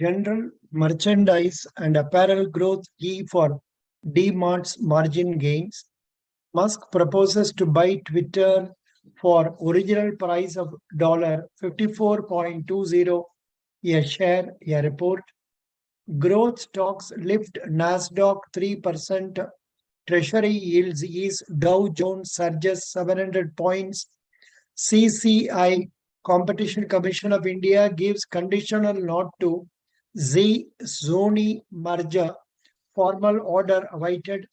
General merchandise and apparel growth key for D-Mart's margin gains. Musk proposes to buy Twitter for original price of $54.20 a share, a report. Growth stocks lift Nasdaq 3%. Treasury yields ease. Dow Jones surges 700 points. CCI, Competition Commission of India, gives conditional nod to Sony merger. Formal order awaited.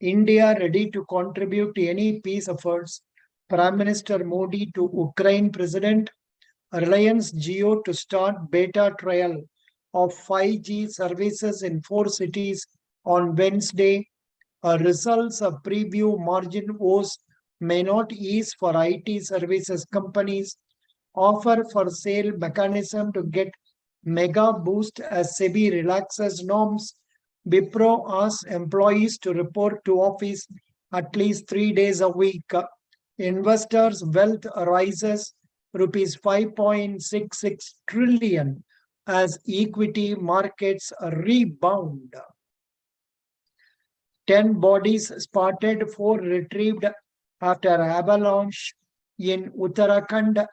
India ready to contribute to any peace efforts. Prime Minister Modi to Ukraine President. Reliance Jio to start beta trial of 5G services in 4 cities on Wednesday. Results of preview margin woes may not ease for IT services companies. Offer for sale mechanism to get mega boost as SEBI relaxes norms. Wipro asks employees to report to office at least 3 days a week. Investors' wealth rises rupees 5.66 trillion as equity markets rebound. 10 bodies spotted, 4 retrieved after avalanche in Uttarakhand.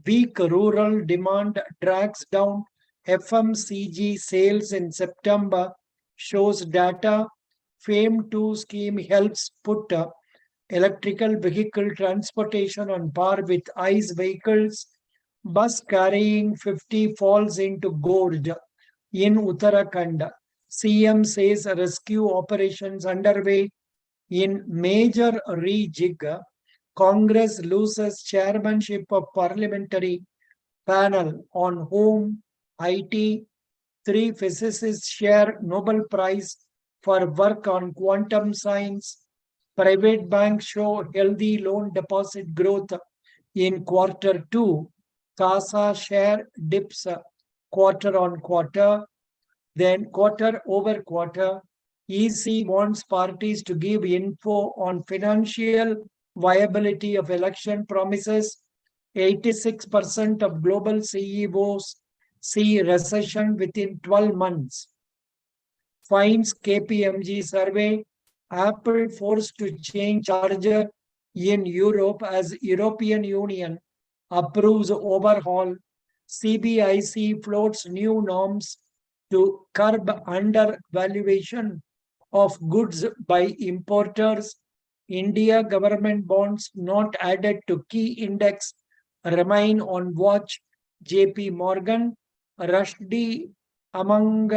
Weak rural demand drags down FMCG sales in September, shows data. FAME2 scheme helps put electrical vehicle transportation on par with ICE vehicles. Bus carrying 50 falls into gorge in Uttarakhand. CM says rescue operations underway in major rejig. Congress loses chairmanship of parliamentary panel on home IT. 3 physicists share Nobel Prize for work on quantum science. Private banks show healthy loan deposit growth in quarter 2. CASA share dips quarter on quarter. Then quarter over quarter, EC wants parties to give info on financial viability of election promises. 86% of global CEOs see recession within 12 months. Finds KPMG survey. Apple forced to change charger in Europe as European Union approves overhaul. CBIC floats new norms to curb undervaluation of goods by importers. India government bonds not added to key index remain on watch. JP Morgan. Rushdie among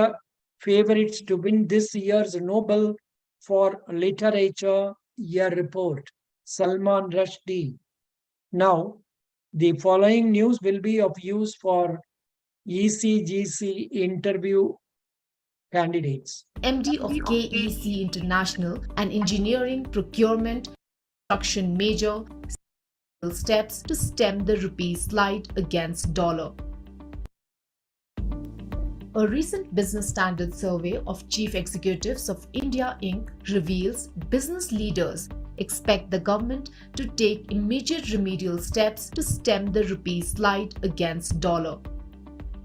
favorites to win this year's Nobel for Literature, a report. Salman Rushdie. Now, the following news will be of use for Ecgc interview candidates. MD of KEC International and Engineering Procurement Construction Major steps to stem the rupee slide against dollar. A recent business standard survey of chief executives of India Inc. reveals business leaders expect the government to take immediate remedial steps to stem the rupee slide against dollar.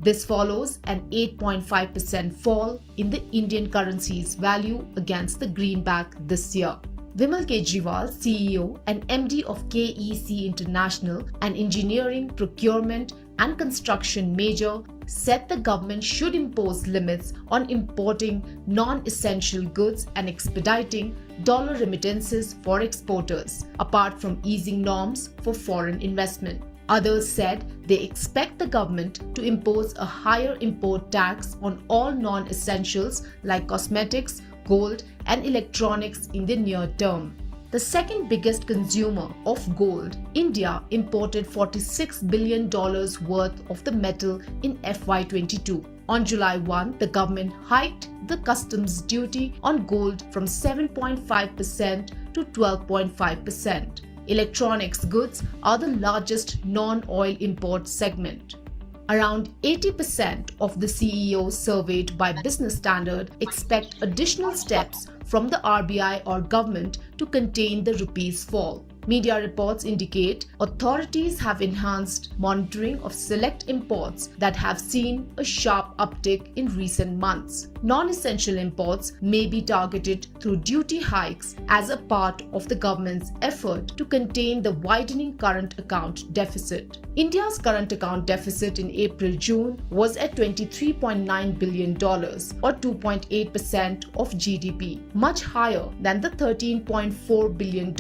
This follows an 8.5% fall in the Indian currency's value against the greenback this year. Vimal Kejriwal, CEO and MD of KEC International, an engineering, procurement and construction major, said the government should impose limits on importing non-essential goods and expediting dollar remittances for exporters, apart from easing norms for foreign investment. Others said they expect the government to impose a higher import tax on all non-essentials like cosmetics, gold and electronics in the near term. The second biggest consumer of gold, India imported $46 billion worth of the metal in FY22. On July 1, the government hiked the customs duty on gold from 7.5% to 12.5%. Electronics goods are the largest non-oil import segment. Around 80% of the CEOs surveyed by Business Standard expect additional steps from the RBI or government to contain the rupee's fall. Media reports indicate authorities have enhanced monitoring of select imports that have seen a sharp uptick in recent months. Non-essential imports may be targeted through duty hikes as a part of the government's effort to contain the widening current account deficit. India's current account deficit in April-June was at $23.9 billion or 2.8% of GDP, much higher than the $13.4 billion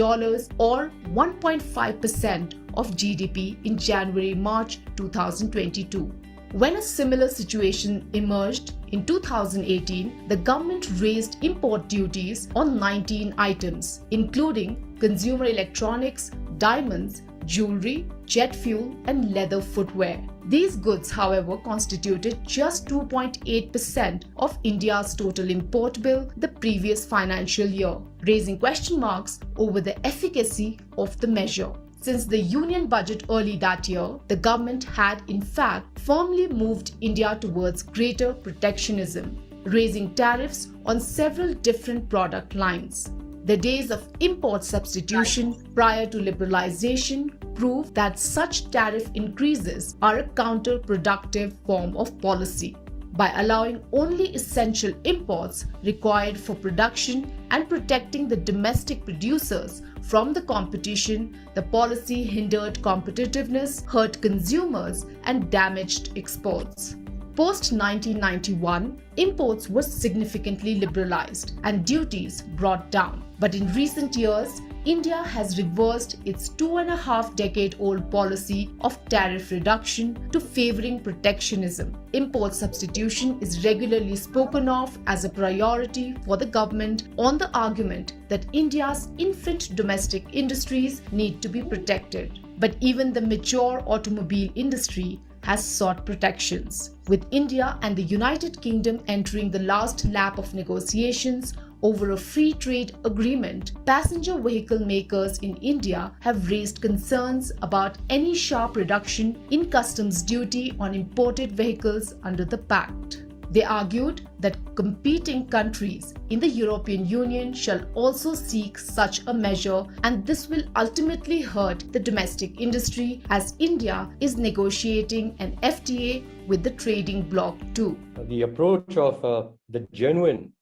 or 1.5% of GDP in January-March 2022. When a similar situation emerged in 2018, the government raised import duties on 19 items, including consumer electronics, diamonds, jewelry, jet fuel, and leather footwear. These goods, however, constituted just 2.8% of India's total import bill the previous financial year, raising question marks over the efficacy of the measure. Since the union budget early that year, the government had in fact firmly moved India towards greater protectionism, raising tariffs on several different product lines. The days of import substitution prior to liberalization prove that such tariff increases are a counterproductive form of policy. By allowing only essential imports required for production and protecting the domestic producers from the competition, the policy hindered competitiveness, hurt consumers, and damaged exports. Post-1991, imports were significantly liberalized and duties brought down. But in recent years, India has reversed its 2.5-decade-old policy of tariff reduction to favoring protectionism. Import substitution is regularly spoken of as a priority for the government on the argument that India's infant domestic industries need to be protected. But even the mature automobile industry has sought protections. With India and the United Kingdom entering the last lap of negotiations over a free trade agreement, passenger vehicle makers in India have raised concerns about any sharp reduction in customs duty on imported vehicles under the pact. They argued that competing countries in the European Union shall also seek such a measure, and this will ultimately hurt the domestic industry as India is negotiating an FTA with the trading bloc too. The approach of the genuine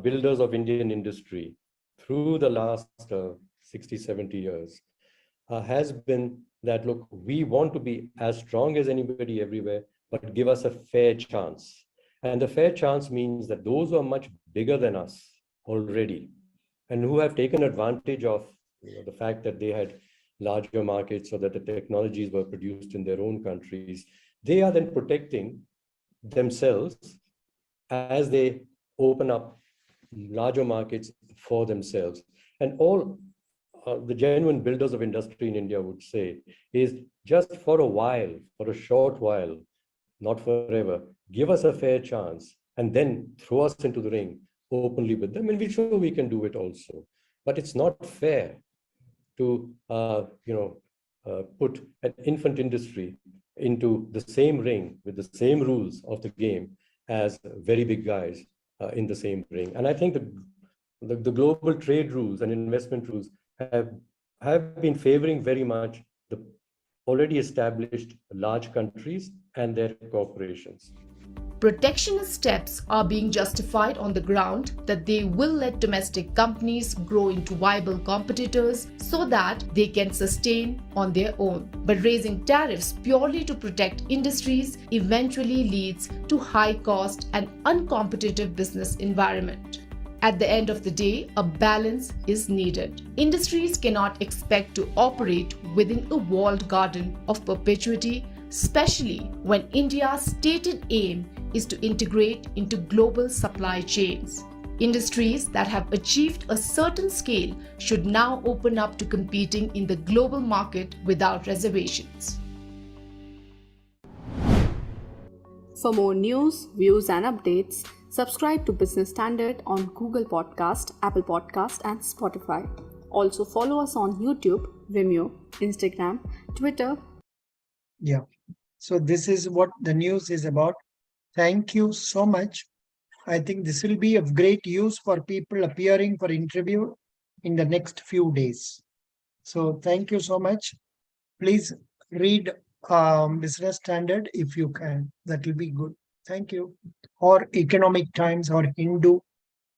builders of Indian industry through the last 60, 70 years has been that, look, we want to be as strong as anybody everywhere, but give us a fair chance. And the fair chance means that those who are much bigger than us already and who have taken advantage of the fact that they had larger markets or that the technologies were produced in their own countries, they are then protecting themselves as they open up larger markets for themselves. And all the genuine builders of industry in India would say is just for a while, for a short while, not forever, give us a fair chance and then throw us into the ring openly with them, and we're sure we can do it also. But it's not fair to put an infant industry into the same ring with the same rules of the game as very big guys in the same ring. And I think the global trade rules and investment rules have been favoring very much the already established large countries and their corporations. Protectionist steps are being justified on the ground that they will let domestic companies grow into viable competitors so that they can sustain on their own. But raising tariffs purely to protect industries eventually leads to high cost and uncompetitive business environment. At the end of the day, a balance is needed. Industries cannot expect to operate within a walled garden of perpetuity, especially when India's stated aim is to integrate into global supply chains. Industries that have achieved a certain scale should now open up to competing in the global market without reservations. For more news, views and updates, subscribe to Business Standard on Google Podcast, Apple Podcast and Spotify. Also follow us on YouTube, Vimeo, Instagram, Twitter. Yeah. So this is what the news is about. Thank you so much. I think this will be of great use for people appearing for interview in the next few days. So thank you so much. Please read Business Standard if you can. That will be good. Thank you. Or Economic Times or Hindu